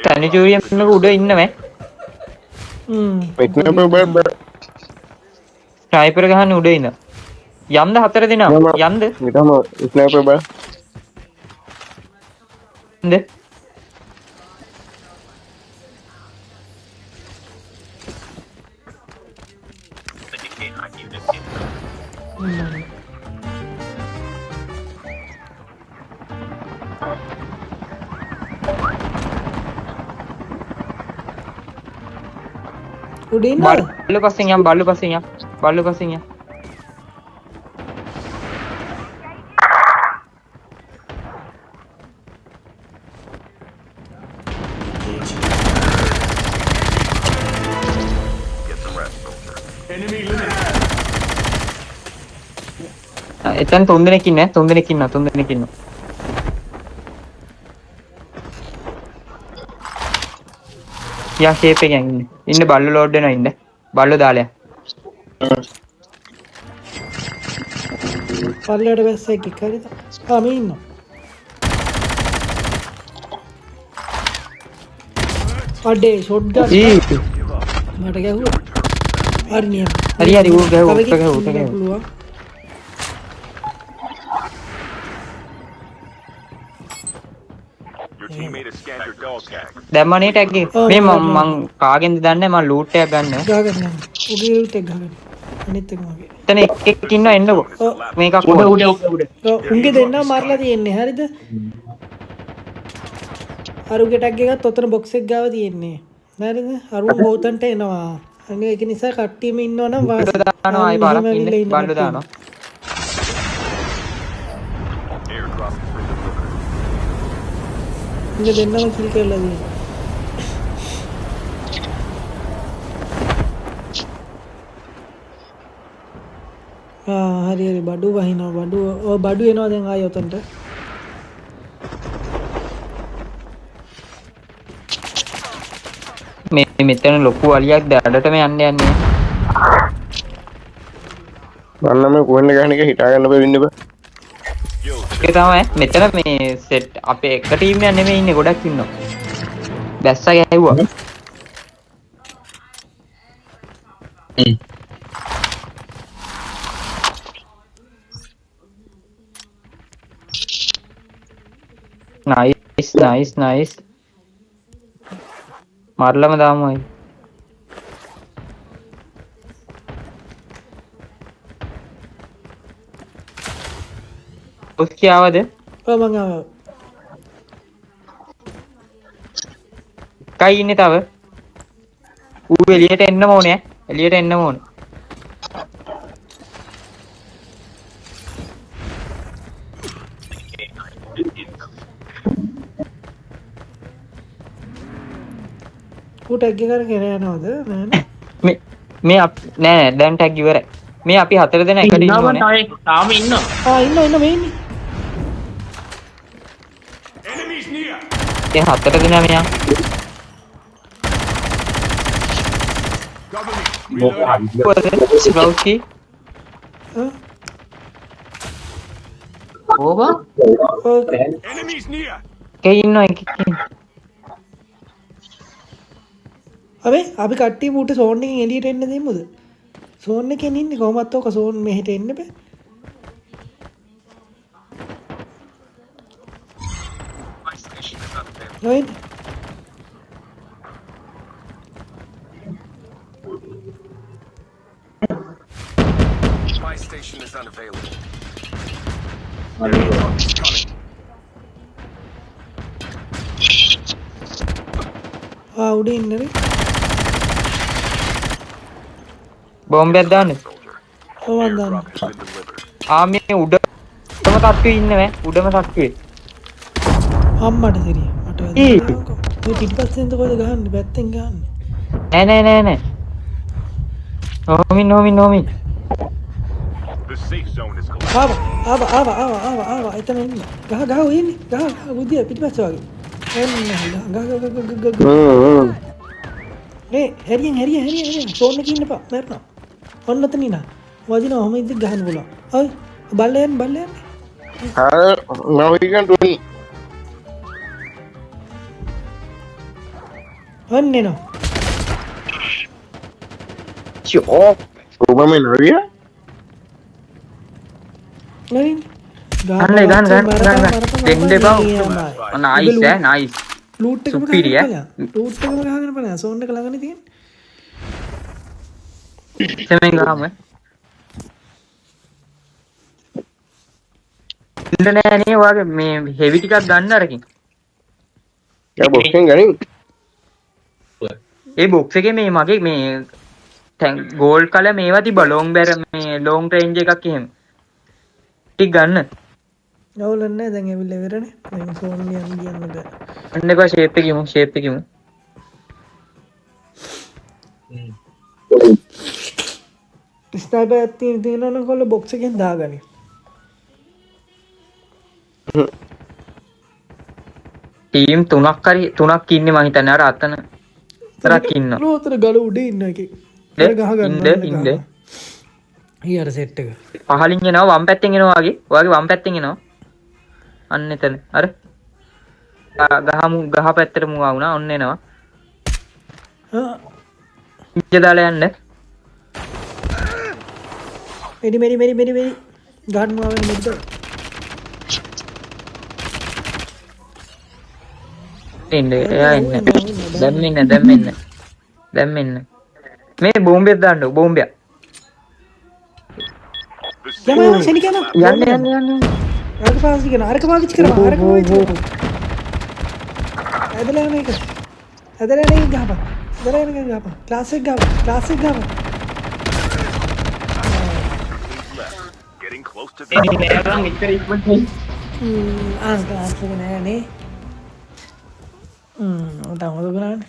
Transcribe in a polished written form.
තනිචූරියම් එක උඩ ඉන්නවෑ. ස්නයිපර් ගහන්න උඩ ඉන්න. යම්ද 4 දෙනා යම්ද. ස්නයිපර් බය. යම්ද. උඩින් බල්ලු පස්සෙන් යම් බල්ලු පස්සෙන් යම් බල්ලු පස්සෙන් යම්. එතන 3 දෙනෙක් ඉන්නේ 3 දෙනෙක් ඉන්නවා 3 දෙනෙක් ඉන්නවා. යා ෂේප් එකෙන් ඉන්න බල්ලු ලෝඩ් වෙනවා ඉන්න. බල්ලු දාලා. පල්ලයට බැස්ස එකක් හරිද? මේ ඉන්නවා. අඩේ ෂොට් ගන්න. මට ගැහුවා. හරි නියම. හරි ඌ ගැහුවා. දැම්මනේ ටැග් එක. මේ මං කාගෙන්ද දන්නේ මං ලූට් එකක් ගන්න. ගහගන්න. උගේ ලූට් එක ගහගන්න. අනිත් එක මගේ. එතන එකෙක් ඉන්නවා එන්නකෝ. මේකක් උඩ. උන්ගේ දෙන්නව මරලා තියෙන්නේ හරිද? අරුගේ ටැග් එකත් ඔතන බොක්ස් එක ගාව තියෙන්නේ. හරිද? අරුන් ගෝතන්ට එනවා. අනේ ඒක නිසා කට්ටියම ඉන්නවනම් වාස දානවා ආයි පාරක් ඉන්න බල්ලු දානවා. ඉතින් දෙන්නම කිල් කරලා දෙන්න. හරි බඩු වහිනවා බඩු එනවා දැන් ආයෙ උතන්ට. මේ මෙතන ලොකු අලියක් දැඩටම යන්නේ. මන්න මේ කොහෙන්ද ගහන එක හිතා ගන්න බෑ වෙන්න බෑ. ඒක තමයි මෙතන මේ සෙට් අපේ එක ටීම් එකක් නෙමෙයි ඉන්නේ ගොඩක් ඉන්නවා. බැස්සා ගැහුවා. නයිස් මරලම දාමු අය. ඔස්කි ආවද? මං ආවා. කයි ඉන්නේ තව? ඌ එළියට එන්නම ඕනේ. එළියට එන්නම ඕනේ. ඌ ටැග් එක කරගෙන යනවද? නෑ නෑ දැන් ටැග් ඉවරයි. මේ අපි 4 දෙනා එකට ඉන්න ඕනේ. තාම ඉන්නවා. ඉන්න මේ ඉන්නේ. ඒ 4 දෙනා මෙයා. බෞස්කි. ඕබා. කේ ඉන්නවා එකකින්. අපි කට්ටිය ඌට සෝන් එකෙන් එළියට එන්න දෙමුද? සෝන් එකෙන් ඉන්නේ කොහොමත් ඔක සෝන් මෙහෙට එන්න බෑ. right Spy station is unavailable. උඩ ඉන්නේ. බෝම්බයක් දාන්නේ. කොහොමද දාන්නේ? මේ උඩම තට්ටුවේ ඉන්නේ උඩම තට්ටුවේ. අම්මට සිරිය. මට වැදගත්. ඔය පිටිපස්සෙන් කොහෙද ගහන්නේ? පැත්තෙන් ගහන්නේ. නෑ. නොමින්. The safe zone is collapsed. ආවා. එතන ඉන්න. ගහ ඔය ඉන්නේ. ගහ බුදිය පිටිපස්ස වගේ. ගහ. හැරියෙන්. සෝන් එකේ ඉන්නපා. මරනවා. ඔන්න ඔතන ඉන්න. වදිනවා. ඔහම ඉඳි ගහන්න පුළුවන්. ඔය බල්ලෙන්. now we can do ඔන්න එනවා. ෂෝ ඔබම නරිය නේද? ගන්න දෙන්න එපා නයිස් ඈ නයිස් ලූට් එකම Superior. ලූට් එකම ගහගෙන බලන්න. සෝන් එක ළඟනේ තියෙන්නේ. සෙමෙන් ගහම ඉන්න නෑ නේ ඔයාගේ මේ හෙවි ටිකක් ගන්න අරකින් යා බොක්සෙන් ගනින් ඒ බොක්ස් එකේ මේ මගේ මේ ගෝල්ඩ් කලර් මේවා තිබ්බා ලොන්ග් බැර මේ ලොන්ග් රේන්ජ් එකක් එහෙම ටික ගන්න අවුලක් නැහැ දැන් ඇවිල්ලා ඉවරනේ. දැන් සෝන් යන්න කියන්න බෑ. අන්න එක ෂේප් එකකිමු ස්නයිපර් එකක් තියෙනවා නම් කොල්ල බොක්ස් එකෙන් දාගනි. ටීම් තුනක් ඉන්නේ මං හිතන්නේ අර අතන තරක් ඉන්නවා රෝතර ගල උඩේ ඉන්න එකේ. ඒක ගහ ගන්න. ඉන්න ඊයර සෙට් එක. පහලින් එනවා වම් පැත්තෙන් එනවා ඔයාගේ වම් පැත්තෙන් එනවා අන්න එතන අර ගහ පැත්තට මුවා වුණා ඔන්න එනවා ඉච්ච දාලා යන්න මෙඩි ගන්න ආවෙන මෙඩ. ඉන්න එයා ඉන්න දැම්ම ඉන්න මේ බෝම්බයක් දාන්න බෝම්බයක් යම ශනික යම. යන්න අරක පාවිච්චි කරනවා. අරක පාවිච්චි කරනවා. ඇදලා මේක. ඇදලා නේ ගහපන්. ක්ලාස් එක ගහපන්. Getting close to the ආන්ක නෑ නේ. උන්ට අමතක කරන්නේ.